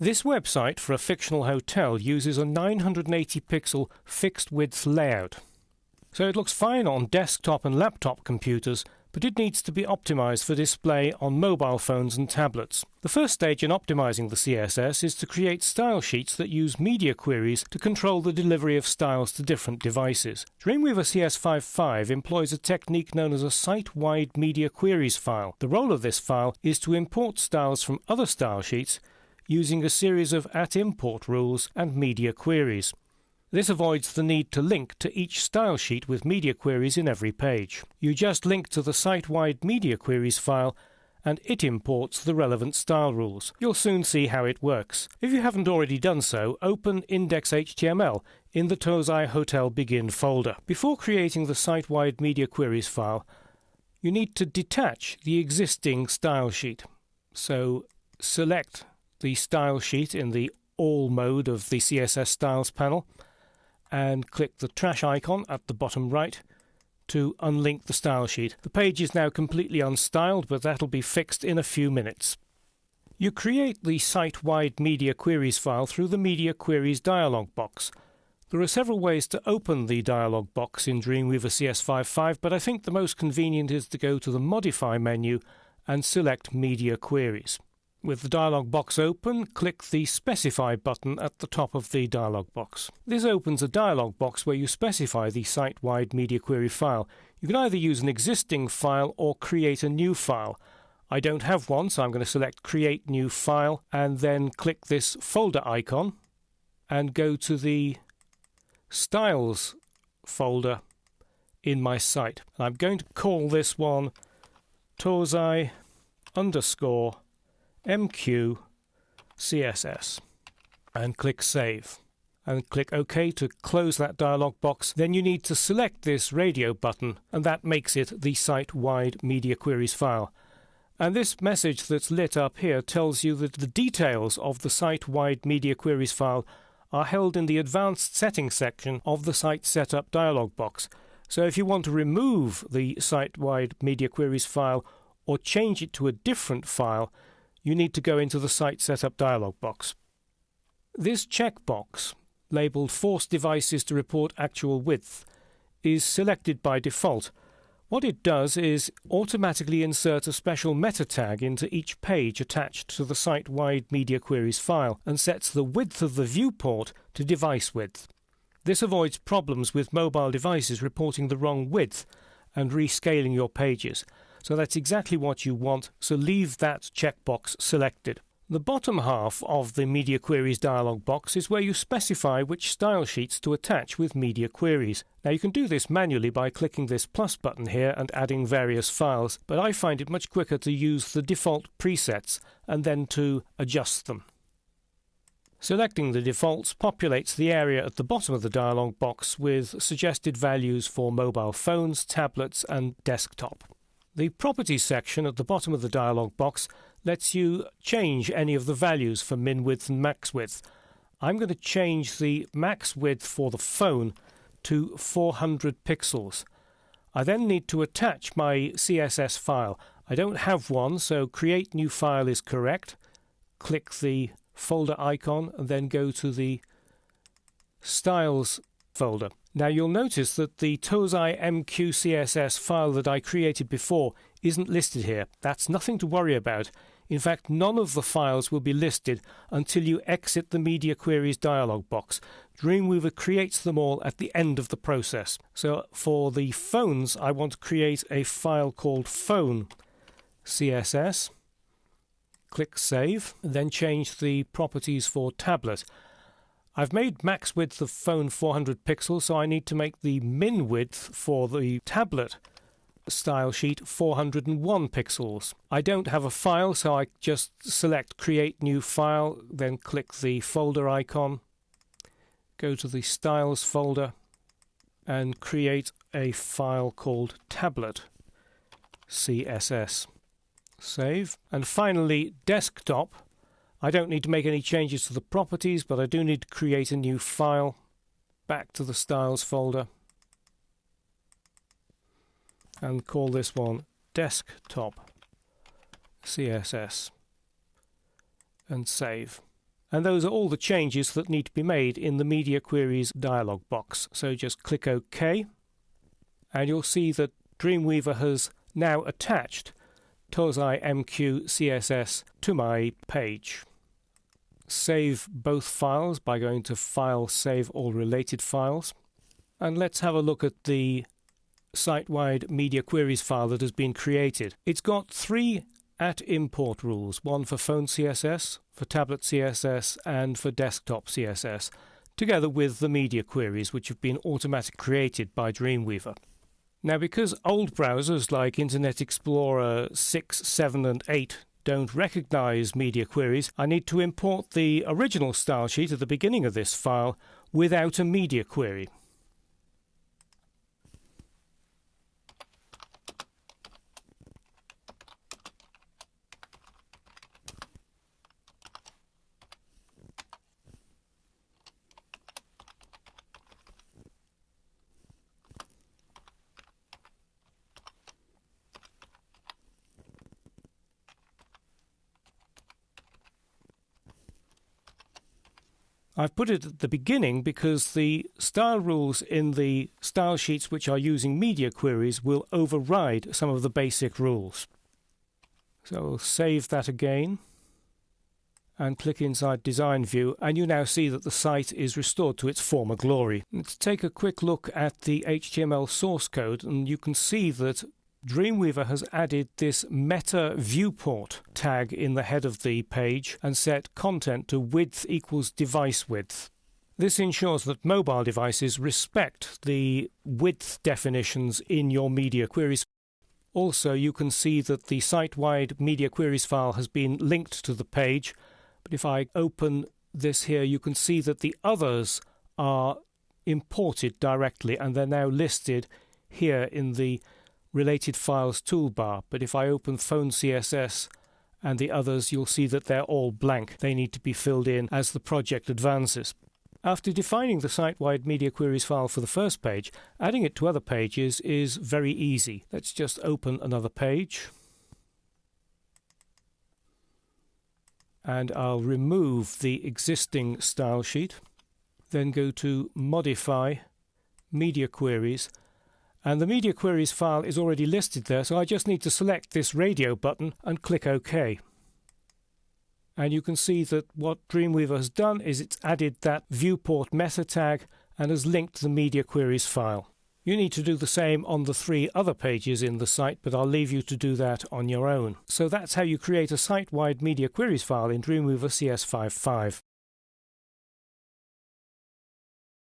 This website for a fictional hotel uses a 980 pixel fixed width layout. So it looks fine on desktop and laptop computers, but it needs to be optimized for display on mobile phones and tablets. The first stage in optimizing the CSS is to create style sheets that use media queries to control the delivery of styles to different devices. Dreamweaver CS5 employs a technique known as a site-wide media queries file. The role of this file is to import styles from other style sheets using a series of @import rules and media queries. This avoids the need to link to each style sheet with media queries in every page. You just link to the site-wide media queries file and it imports the relevant style rules. You'll soon see how it works. If you haven't already done so, open index.html in the Tozai Hotel Begin folder. Before creating the site-wide media queries file, you need to detach the existing style sheet. So select the style sheet in the All mode of the CSS Styles panel and click the trash icon at the bottom right to unlink the style sheet. The page is now completely unstyled, but that'll be fixed in a few minutes. You create the site-wide media queries file through the Media Queries dialog box. There are several ways to open the dialog box in Dreamweaver CS5, but I think the most convenient is to go to the Modify menu and select Media Queries. With the dialog box open, click the Specify button at the top of the dialog box. This opens a dialog box where you specify the site-wide media query file. You can either use an existing file or create a new file. I don't have one, so I'm going to select Create New File and then click this folder icon and go to the Styles folder in my site. I'm going to call this one Tozai _MQ CSS and click Save and click OK to close that dialog box. Then you need to select this radio button and that makes it the site-wide media queries file. And this message that's lit up here tells you that the details of the site-wide media queries file are held in the Advanced Settings section of the Site Setup dialog box. So if you want to remove the site-wide media queries file or change it to a different file, you need to go into the Site Setup dialog box. This checkbox, labelled Force Devices to Report Actual Width, is selected by default. What it does is automatically insert a special meta tag into each page attached to the site-wide media queries file and sets the width of the viewport to device width. This avoids problems with mobile devices reporting the wrong width and rescaling your pages. So that's exactly what you want, so leave that checkbox selected. The bottom half of the Media Queries dialog box is where you specify which style sheets to attach with media queries. Now you can do this manually by clicking this plus button here and adding various files, but I find it much quicker to use the default presets and then to adjust them. Selecting the defaults populates the area at the bottom of the dialog box with suggested values for mobile phones, tablets and desktop. The Properties section at the bottom of the dialog box lets you change any of the values for min width and max width. I'm going to change the max width for the phone to 400 pixels. I then need to attach my CSS file. I don't have one, so Create New File is correct. Click the folder icon and then go to the Styles folder. Now you'll notice that the Tozai MQ CSS file that I created before isn't listed here. That's nothing to worry about. In fact, none of the files will be listed until you exit the Media Queries dialog box. Dreamweaver creates them all at the end of the process. So for the phones, I want to create a file called phone CSS. Click Save, then change the properties for tablet. I've made max width of phone 400 pixels, so I need to make the min width for the tablet style sheet 401 pixels. I don't have a file, so I just select Create New File, then click the folder icon, go to the Styles folder, and create a file called Tablet CSS. Save. And finally, desktop. I don't need to make any changes to the properties, but I do need to create a new file. Back to the Styles folder and call this one Desktop CSS and save. And those are all the changes that need to be made in the Media Queries dialog box. So just click OK, and you'll see that Dreamweaver has now attached Tozai MQ CSS to my page. Save both files by going to File, Save All Related Files. And let's have a look at the site-wide Media Queries file that has been created. It's got 3 @import rules, one for phone CSS, for tablet CSS, and for desktop CSS, together with the Media Queries, which have been automatically created by Dreamweaver. Now, because old browsers like Internet Explorer 6, 7, and 8 don't recognize Media Queries, I need to import the original style sheet at the beginning of this file without a Media Query. I've put it at the beginning because the style rules in the style sheets which are using Media Queries will override some of the basic rules. So I'll save that again and click inside Design View, and you now see that the site is restored to its former glory. Let's take a quick look at the HTML source code, and you can see that Dreamweaver has added this meta viewport tag in the head of the page and set content to width equals device width. This ensures that mobile devices respect the width definitions in your Media Queries. Also, you can see that the site-wide Media Queries file has been linked to the page, but if I open this here, you can see that the others are imported directly, and they're now listed here in the Related Files toolbar. But if I open Phone CSS and the others, you'll see that they're all blank. They need to be filled in as the project advances. After defining the site-wide Media Queries file for the first page, adding it to other pages is very easy. Let's just open another page. And I'll remove the existing style sheet. Then go to Modify, Media Queries. And the Media Queries file is already listed there, so I just need to select this radio button and click OK. And you can see that what Dreamweaver has done is it's added that viewport meta tag and has linked the Media Queries file. You need to do the same on the 3 other pages in the site, but I'll leave you to do that on your own. So that's how you create a site-wide Media Queries file in Dreamweaver CS5.5.